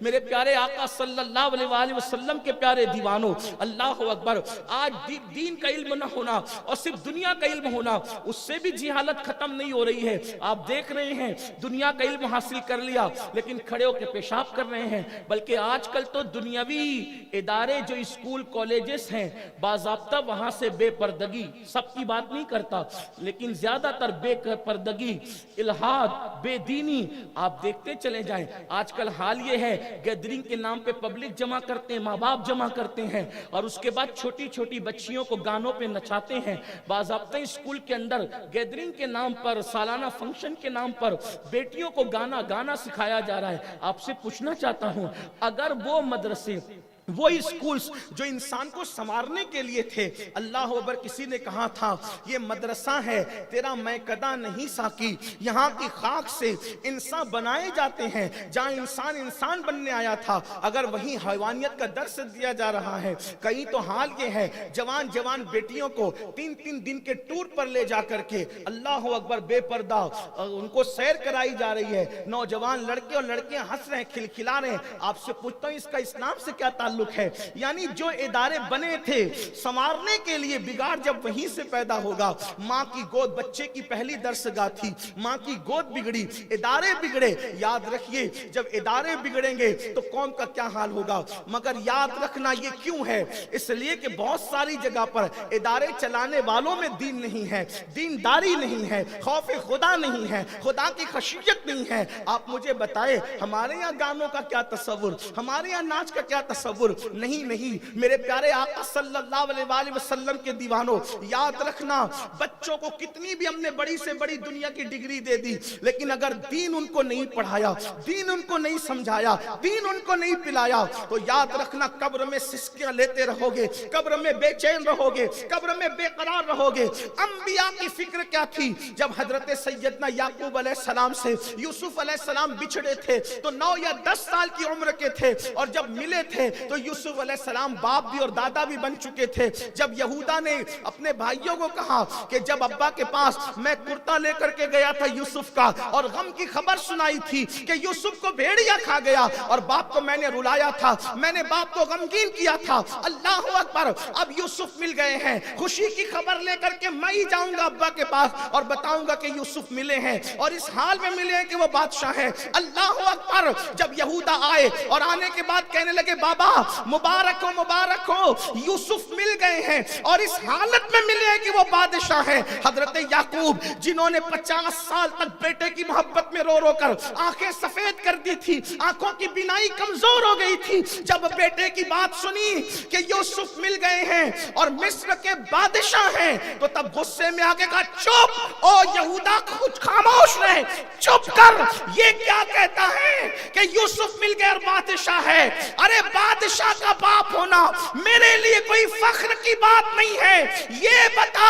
میرے پیارے آقا صلی اللہ علیہ وآلہ وسلم کے پیارے دیوانوں، اللہ اکبر، آج دین کا علم نہ ہونا اور صرف دنیا کا علم ہونا، اس سے بھی جہالت ختم نہیں ہو رہی ہے۔ آپ دیکھ رہے ہیں دنیا کا علم حاصل کر لیا لیکن کھڑے ہو کے پیشاب کر رہے ہیں، بلکہ آج کل تو دنیاوی ادارے جو اسکول کالجز ہیں باضابطہ وہاں سے بے پردگی، سب کی بات نہیں کرتا لیکن زیادہ تر بے پردگی، الحاد، بے دینی آپ دیکھتے چلے جائیں۔ آج کل حال یہ ہے گیدرنگ کے نام پہ پبلک جمع کرتے ہیں، ماں باپ جمع کرتے ہیں اور اس کے بعد چھوٹی چھوٹی بچیوں کو گانوں پہ نچاتے ہیں۔ باضابطہ اسکول کے اندر گیدرنگ کے نام پر، سالانہ فنکشن کے نام پر بیٹیوں کو گانا سکھایا جا رہا ہے۔ آپ سے پوچھنا چاہتا ہوں، اگر وہ مدرسے، وہ اسکولز جو انسان کو سنوارنے کے لیے تھے، اللہ اکبر، کسی نے کہا تھا یہ مدرسہ ہے تیرا میکدہ نہیں ساکی، یہاں کی خاک سے انسان بنائے جاتے ہیں، جہاں انسان بننے آیا تھا اگر وہیں حیوانیت کا درس دیا جا رہا ہے۔ کہیں تو حال یہ ہے جوان بیٹیوں کو 3 دن کے ٹور پر لے جا کر کے اللہ اکبر بے پردہ ان کو سیر کرائی جا رہی ہے، نوجوان لڑکے اور لڑکیاں ہنس رہے ہیں، کھلکھلا رہے ہیں۔ آپ سے پوچھتا ہوں اس کا اسلام سے کیا تعلق ہے؟ یعنی جو ادارے بنے تھے سنوارنے کے لیے، بگاڑ جب وہیں سے پیدا ہوگا۔ ماں کی گود بچے کی پہلی درسگاہ تھی، ماں کی گود بگڑی، ادارے بگڑے۔ یاد رکھیے جب ادارے بگڑیں گے تو قوم کا کیا حال ہوگا۔ مگر یاد رکھنا یہ کیوں ہے؟ اس لیے کہ بہت ساری جگہ پر ادارے چلانے والوں میں دین نہیں ہے، دینداری نہیں ہے، خوف خدا نہیں ہے، خدا کی خشیت نہیں ہے۔ آپ مجھے بتائیں ہمارے یہاں گانوں کا کیا تصور، ہمارے یہاں ناچ کا کیا تصور؟ نہیں میرے پیارے آقا صلی اللہ علیہ وآلہ وسلم کے دیوانوں، یاد رکھنا بچوں کو کتنی بھی ہم نے بڑی سے بڑی دنیا کی ڈگری دے دی لیکن اگر دین ان کو نہیں پڑھایا، دین ان کو نہیں سمجھایا، دین ان کو نہیں پلایا تو یاد رکھنا قبر میں سسکیاں لیتے رہو گے، قبر میں بے چین رہو گے، قبر میں بے قرار رہو گے۔ انبیاء کی فکر کیا تھی جب حضرت سیدنا یعقوب علیہ السلام سے یوسف علیہ السلام بچھڑے تھے تو 9 یا 10 سال کی عمر کے تھے اور جب ملے تھے تو یوسف علیہ السلام باپ بھی اور دادا بھی بن چکے تھے۔ جب یہودا نے اپنے بھائیوں کو کہا کہ جب ابا کے پاس میں کرتا لے کر کے گیا تھا یوسف کا اور غم کی خبر سنائی تھی کہ یوسف کو بھیڑیا کھا گیا اور باپ کو میں نے رلایا تھا، میں نے باپ کو غمگین کیا تھا، اللہ اکبر، اب یوسف مل گئے ہیں، خوشی کی خبر لے کر کے میں ہی جاؤں گا ابا کے پاس اور بتاؤں گا کہ یوسف ملے ہیں اور اس حال میں ملے ہیں کہ وہ بادشاہ ہے۔ اللہ اکبر، جب یہودا آئے اور آنے کے بعد کہنے لگے بابا مبارک ہو یوسف مل گئے ہیں اور اس حالت میں ملے ہیں کہ وہ بادشاہ ہیں۔ حضرت یعقوب جنہوں نے 50 سال تک بیٹے کی محبت میں رو کر آنکھیں سفید کر دی تھی، آنکھوں کی بینائی کمزور ہو گئی تھی، جب بیٹے کی بات سنی کہ یوسف مل گئے ہیں اور مصر کے بادشاہ ہیں تو تب غصے میں آگے کہا چپ، او یہودا کچھ خاموش رہے، چپ کر، یہ کیا کہتا ہے کہ یوسف مل گئے اور بادشاہ ہے؟ ارے بادشاہ کا باپ ہونا میرے لیے کوئی فخر کی بات نہیں ہے، یہ بتا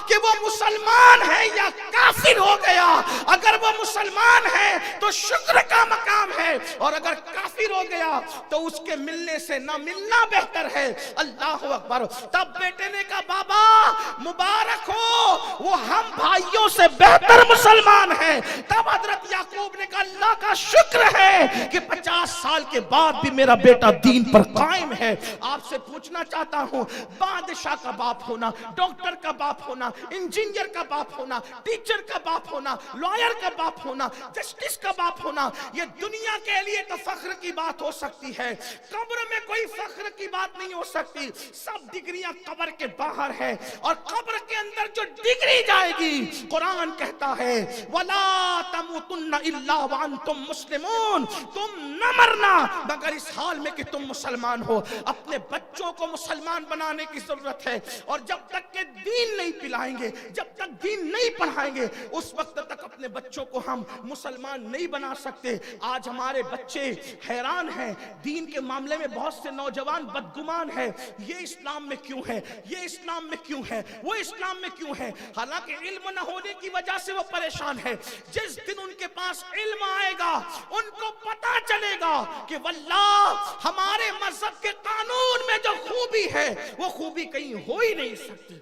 کہ وہ مسلمان ہے یا کافر ہو گیا۔ اگر وہ مسلمان ہے تو شکر کا مقام ہے اور اگر کافر ہو گیا تو اس کے ملنے سے نہ ملنا بہتر ہے۔ اللہ اکبر، تب بیٹے نے کہا بابا مبارک ہو، وہ ہم بھائیوں سے بہتر مسلمان ہیں۔ تب حضرت یعقوب نے کہا اللہ کا شکر ہے کہ 50 سال کے بعد بھی میرا بیٹا دین پر قائم ہے۔ آپ سے پوچھنا چاہتا ہوں، بادشاہ کا باپ ہونا، ڈاکٹر کا باپ ہونا، انجینئر کا باپ ہونا، ٹیچر کا باپ ہونا، لائر کا باپ ہونا، جسٹس کا باپ ہونا، یہ دنیا کے لیے تو فخر کی بات ہو سکتی ہے، قبر میں کوئی فخر کی بات نہیں ہو سکتی۔ سب ڈگریاں قبر کے باہر ہے اور قبر کے اندر جو ڈگری جائے گی، قرآن کہتا ہے وَلَا تَمُوتُنَّ إِلَّا وَأَنْتُمْ مُسْلِمُونَ، تم نہ مرنا مگر اس حال میں کہ تم مسلمان ہو۔ اپنے بچوں کو مسلمان بنانے کی ضرورت ہے اور جب تک کہ دین نہیں پلائیں گے، جب تک دین نہیں پڑھائیں گے، اس وقت تک اپنے بچوں کو ہم مسلمان نہیں بنا سکتے۔ آج ہمارے بچے حیران ہیں، دین کے معاملے میں بہت سے نوجوان بدگمان ہیں، یہ اسلام میں کیوں ہے، یہ اسلام میں کیوں ہے، وہ اسلام میں کیوں ہے، حالانکہ علم نہ ہونے کی وجہ سے وہ پریشان ہے۔ جس دن ان کے پاس علم آئے گا ان کو پتا چلے گا کہ واللہ ہمارے مذہب کے قانون میں جو خوبی ہے وہ خوبی کہیں ہو ہی نہیں سکتی۔